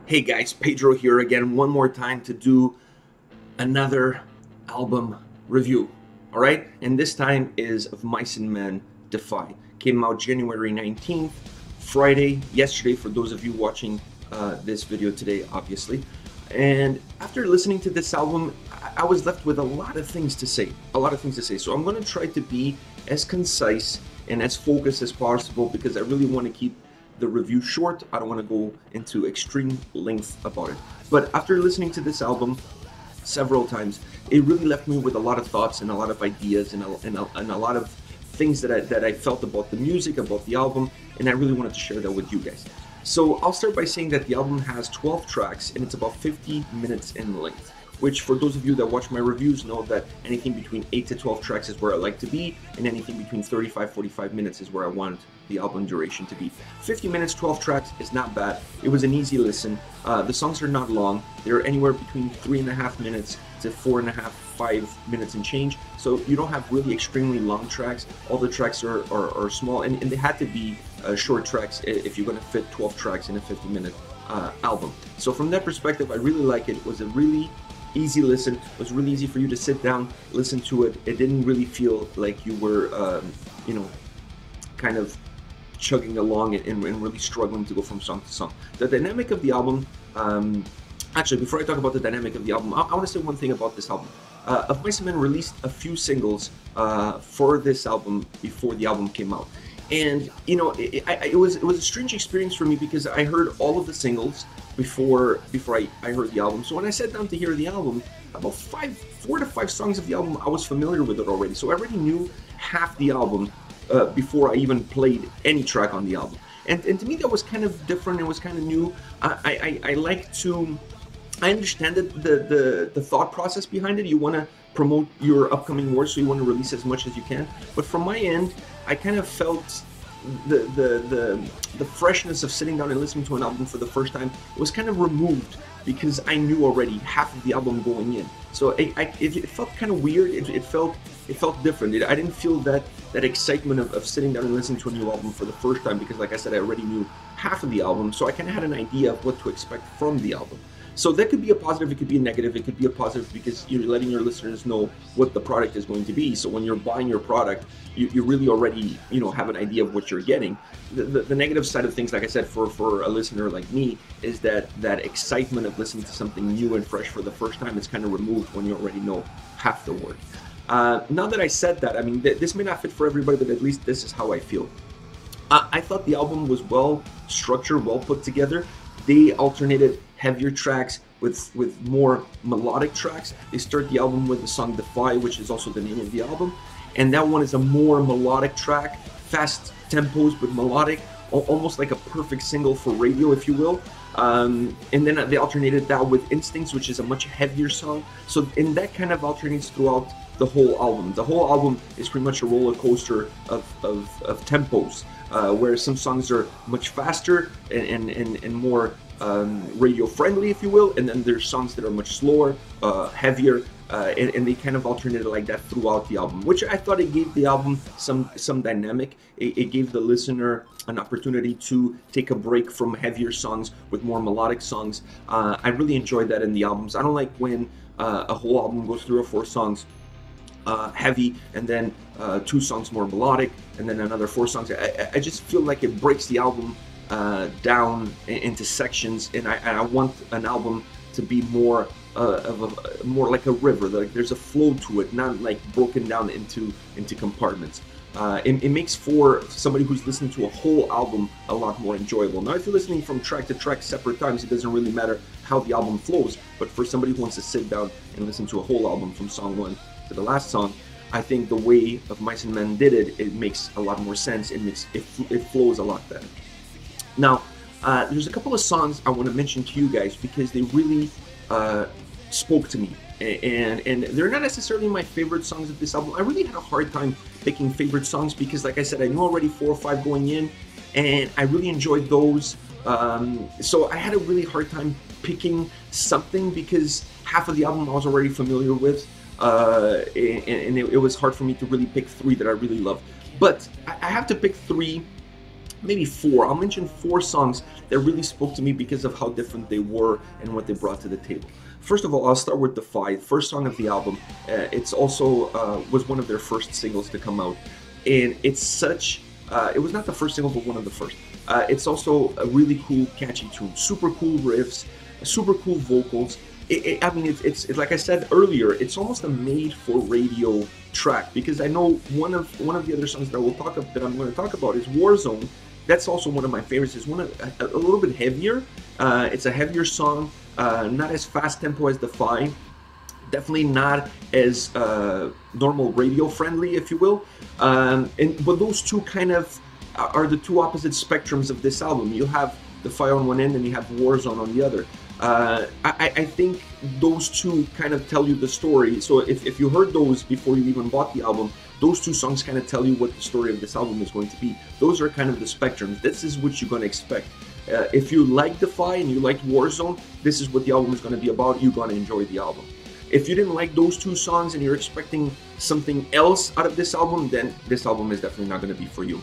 Hey guys, Pedro here again one more time to do another album review. Alright? And this time is of Mice and Men Defy. Came out January 19th, Friday, yesterday for those of you watching this video today, obviously. And after listening to this album, I was left with a lot of things to say. So I'm going to try to be as concise and as focused as possible because I really want to keep the review short. I don't want to go into extreme length about it. But after listening to this album several times, it really left me with a lot of thoughts and a lot of ideas and a lot of things that I felt about the music, about the album, and I really wanted to share that with you guys. So I'll start by saying that the album has 12 tracks and it's about 50 minutes in length, which for those of you that watch my reviews know that anything between 8 to 12 tracks is where I like to be, and anything between 35-45 minutes is where I want the album duration to be. 50 minutes, 12 tracks is not bad. It was an easy listen. The songs are not long. They're anywhere between 3.5 minutes to 4.5, 5 minutes and change. So you don't have really extremely long tracks. All the tracks are small, and they had to be short tracks if you're going to fit 12 tracks in a 50-minute album. So from that perspective, I really like it. It was a really easy listen. It was really easy for you to sit down, listen to it. It didn't really feel like you were, kind of chugging along and really struggling to go from song to song. The dynamic of the album, actually, before I talk about the dynamic of the album, I want to say one thing about this album. Of Mice and Men released a few singles for this album before the album came out. And, you know, it was a strange experience for me because I heard all of the singles before I heard the album. So when I sat down to hear the album, about 4 to 5 songs of the album, I was familiar with it already. So I already knew half the album before I even played any track on the album. And to me that was kind of different, it was kind of new. I understand the thought process behind it. You want to promote your upcoming work, so you want to release as much as you can. But from my end, I kind of felt the freshness of sitting down and listening to an album for the first time was kind of removed because I knew already half of the album going in. So it felt kind of weird. It felt different. I didn't feel that excitement of sitting down and listening to a new album for the first time because, like I said, I already knew half of the album, so I kind of had an idea of what to expect from the album. So that could be a positive, it could be a negative. It could be a positive because you're letting your listeners know what the product is going to be. So when you're buying your product, you really already, have an idea of what you're getting. The negative side of things, like I said, for a listener like me, is that excitement of listening to something new and fresh for the first time is kind of removed when you already know half the work. Now that I said that, I mean, this may not fit for everybody, but at least this is how I feel. I thought the album was well structured, well put together. They alternated heavier tracks with more melodic tracks. They start the album with the song Defy, which is also the name of the album, and that one is a more melodic track, fast tempos but melodic, almost like a perfect single for radio, if you will. And then they alternated that with Instincts, which is a much heavier song. So and that kind of alternates throughout the whole album. The whole album is pretty much a roller coaster of tempos, where some songs are much faster and more radio friendly, if you will, and then there's songs that are much slower, heavier, and they kind of alternated like that throughout the album, which I thought it gave the album some dynamic. It gave the listener an opportunity to take a break from heavier songs with more melodic songs. I really enjoyed that in the albums. I don't like when a whole album goes 3 or 4 songs heavy and then 2 songs more melodic and then another 4 songs. I just feel like it breaks the album down into sections, and I want an album to be more more like a river. Like there's a flow to it, not like broken down into compartments. It makes for somebody who's listening to a whole album a lot more enjoyable. Now, if you're listening from track to track separate times, it doesn't really matter how the album flows. But for somebody who wants to sit down and listen to a whole album from song 1 to the last song, I think the way of Mice and Men did it makes a lot more sense. It flows a lot better. Now, there's a couple of songs I want to mention to you guys because they really spoke to me, and they're not necessarily my favorite songs of this album. I really had a hard time picking favorite songs because, like I said, I knew already 4 or 5 going in, and I really enjoyed those. So I had a really hard time picking something because half of the album I was already familiar with, and it was hard for me to really pick 3 that I really love. But I have to pick 3 maybe four. I'll mention four songs that really spoke to me because of how different they were and what they brought to the table. First of all, I'll start with Defy, first song of the album. It's also was one of their first singles to come out, and it's such. It was not the first single, but one of the first. It's also a really cool, catchy tune. Super cool riffs, super cool vocals. I mean, it's like I said earlier, it's almost a made-for-radio track, because I know one of the other songs that I'm going to talk about is Warzone. That's also one of my favorites. It's a little bit heavier. It's a heavier song, not as fast tempo as Defy. Definitely not as normal radio friendly, if you will. But those two kind of are the two opposite spectrums of this album. You have Defy on one end and you have Warzone on the other. I think those two kind of tell you the story. So if you heard those before you even bought the album, those two songs kind of tell you what the story of this album is going to be. Those are kind of the spectrums. This is what you're going to expect. If you like Defy and you like Warzone, this is what the album is going to be about. You're going to enjoy the album. If you didn't like those two songs and you're expecting something else out of this album, then this album is definitely not going to be for you.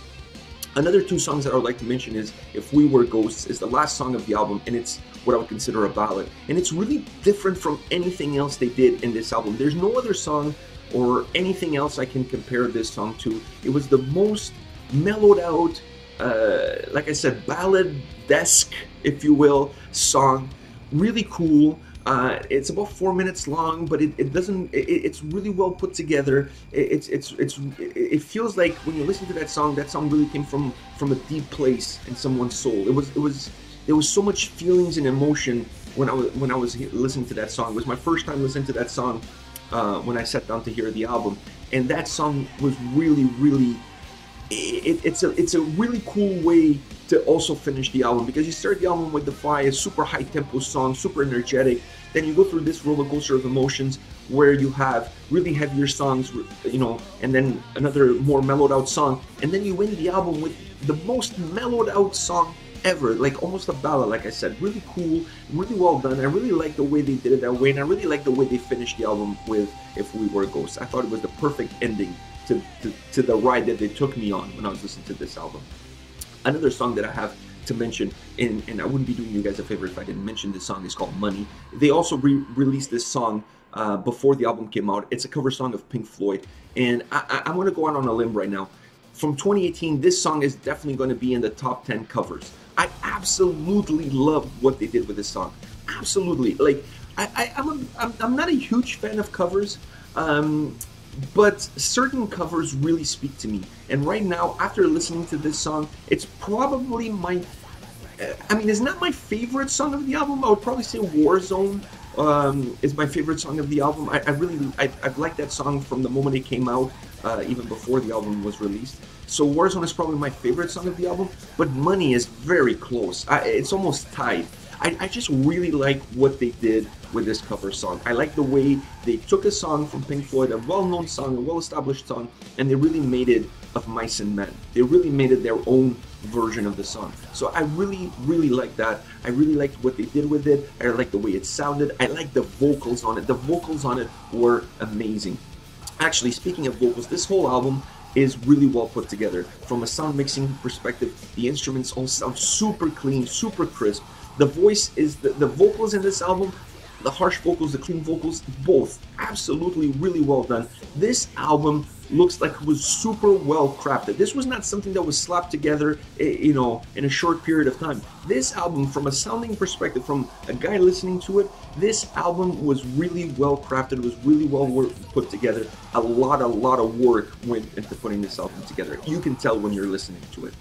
Another two songs that I would like to mention is If We Were Ghosts is the last song of the album, and it's what I would consider a ballad. And it's really different from anything else they did in this album. There's no other song or anything else I can compare this song to. It was the most mellowed out, like I said, ballad-esque, if you will, song. Really cool. It's about 4 minutes long, but it's really well put together. It feels like when you listen to that song really came from a deep place in someone's soul. There was so much feelings and emotion when I was listening to that song. It was my first time listening to that song when I sat down to hear the album, and that song was really. It's a really cool way to also finish the album, because you start the album with Defy, a super high tempo song, super energetic. Then you go through this roller coaster of emotions where you have really heavier songs, you know, and then another more mellowed out song, and then you end the album with the most mellowed out song ever, like almost a ballad, like I said. Really cool, really well done. I really like the way they did it that way, and I really like the way they finished the album with If We Were Ghosts. I thought it was the perfect ending to the ride that they took me on when I was listening to this album. Another song that I have to mention, and I wouldn't be doing you guys a favor if I didn't mention this song, is called Money. They also released this song before the album came out. It's a cover song of Pink Floyd, and I'm going to go out on a limb right now. From 2018, this song is definitely going to be in the top 10 covers. I absolutely love what they did with this song. Absolutely. Like, I'm not a huge fan of covers, but certain covers really speak to me. And right now, after listening to this song, it's probably my... I mean, it's not my favorite song of the album. I would probably say Warzone is my favorite song of the album. I've liked that song from the moment it came out, even before the album was released. So Warzone is probably my favorite song of the album, but Money is very close. It's almost tied. I just really like what they did with this cover song. I like the way they took a song from Pink Floyd, a well-known song, a well-established song, and they really made it of Mice and Men. They really made it their own version of the song. So I really like that. I really liked what they did with it. I like the way it sounded. I like the vocals on it. The vocals on it were amazing. Actually, speaking of vocals, this whole album is really well put together. From a sound mixing perspective, the instruments all sound super clean, super crisp. The voice is, the vocals in this album, the harsh vocals, the clean vocals, both absolutely really well done. This album looks like it was super well crafted. This was not something that was slapped together, you know, in a short period of time. This album, from a sounding perspective, from a guy listening to it, this album was really well crafted. It was really well put together. A lot of work went into putting this album together. You can tell when you're listening to it.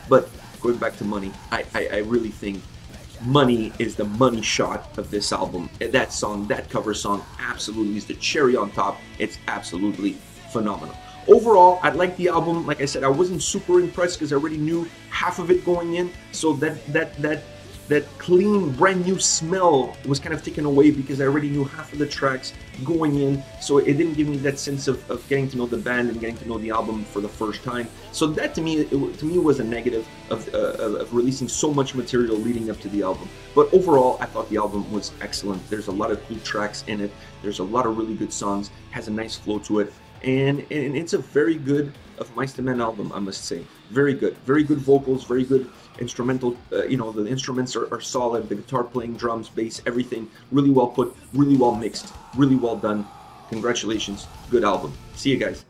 But going back to Money, I really think Money is the money shot of this album. That song, that cover song, absolutely is the cherry on top. It's absolutely phenomenal. Overall, I like the album. Like I said, I wasn't super impressed because I already knew half of it going in. So that clean, brand new smell was kind of taken away because I already knew half of the tracks going in. So it didn't give me that sense of getting to know the band and getting to know the album for the first time. So that to me was a negative of releasing so much material leading up to the album. But overall, I thought the album was excellent. There's a lot of cool tracks in it. There's a lot of really good songs. Has a nice flow to it. And it's a very good of Mice the Men album, I must say. Very good vocals, very good instrumental. You know, the instruments are solid. The guitar playing, drums, bass, everything really well put, really well mixed, really well done. Congratulations, good album. See you guys.